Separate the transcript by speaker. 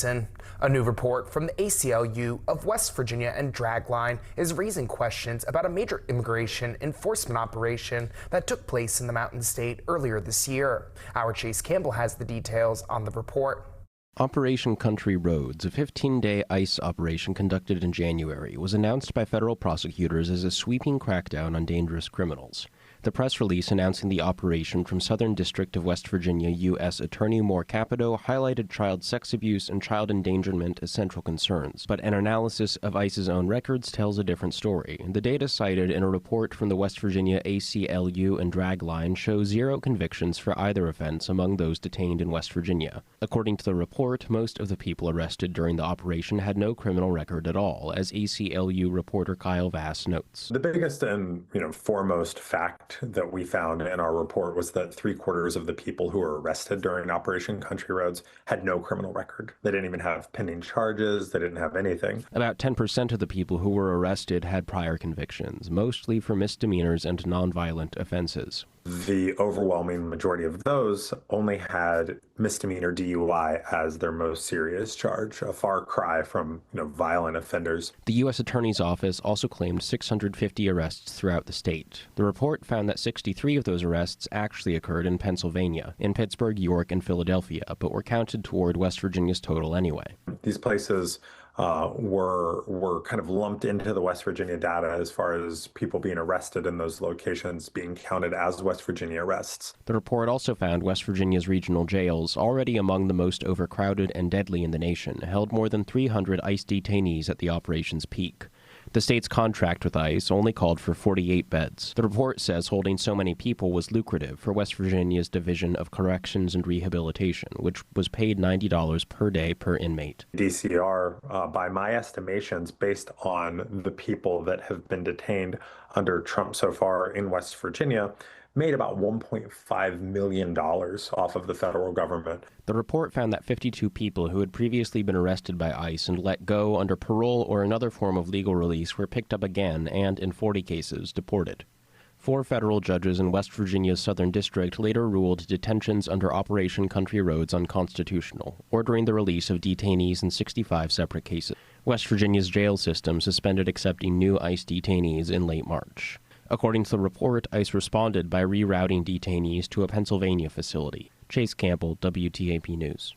Speaker 1: A new report from the ACLU of West Virginia and Dragline is raising questions about a major immigration enforcement operation that took place in the Mountain State earlier this year. Our Chase Campbell has the details on the report.
Speaker 2: Operation Country Roads, a 15-day ICE operation conducted in January, was announced by federal prosecutors as a sweeping crackdown on dangerous criminals. The press release announcing the operation from Southern District of West Virginia U.S. Attorney Moore Capito highlighted child sex abuse and child endangerment as central concerns, but an analysis of ICE's own records tells a different story. The data cited in a report from the West Virginia ACLU and Dragline show 0 convictions for either offense among those detained in West Virginia. According to the report, most of the people arrested during the operation had no criminal record at all, as ACLU reporter Kyle Vass notes.
Speaker 3: The biggest and foremost fact that we found in our report was that 3/4 of the people who were arrested during Operation Country Roads had no criminal record. They didn't even have pending charges. They didn't have anything.
Speaker 2: About 10% of the people who were arrested had prior convictions, mostly for misdemeanors and nonviolent offenses.
Speaker 3: The overwhelming majority of those only had misdemeanor DUI as their most serious charge, a far cry from violent offenders.
Speaker 2: The U.S. Attorney's Office also claimed 650 arrests throughout the state. The report found that 63 of those arrests actually occurred in Pennsylvania, in Pittsburgh, York, and Philadelphia, but were counted toward West Virginia's total anyway.
Speaker 3: These places were kind of lumped into the West Virginia data as far as people being arrested in those locations being counted as West Virginia arrests.
Speaker 2: The report also found West Virginia's regional jails, already among the most overcrowded and deadly in the nation, held more than 300 ICE detainees at the operation's peak. The state's contract with ICE only called for 48 beds. The report says holding so many people was lucrative for West Virginia's Division of Corrections and Rehabilitation, which was paid $90 per day per inmate.
Speaker 3: DCR, by my estimations, based on the people that have been detained under Trump so far in West Virginia, made about $1.5 million off of the federal government.
Speaker 2: The report found that 52 people who had previously been arrested by ICE and let go under parole or another form of legal release were picked up again and, in 40 cases, deported. 4 federal judges in West Virginia's Southern District later ruled detentions under Operation Country Roads unconstitutional, ordering the release of detainees in 65 separate cases. West Virginia's jail system suspended accepting new ICE detainees in late March. According to the report, ICE responded by rerouting detainees to a Pennsylvania facility. Chase Campbell, WTAP News.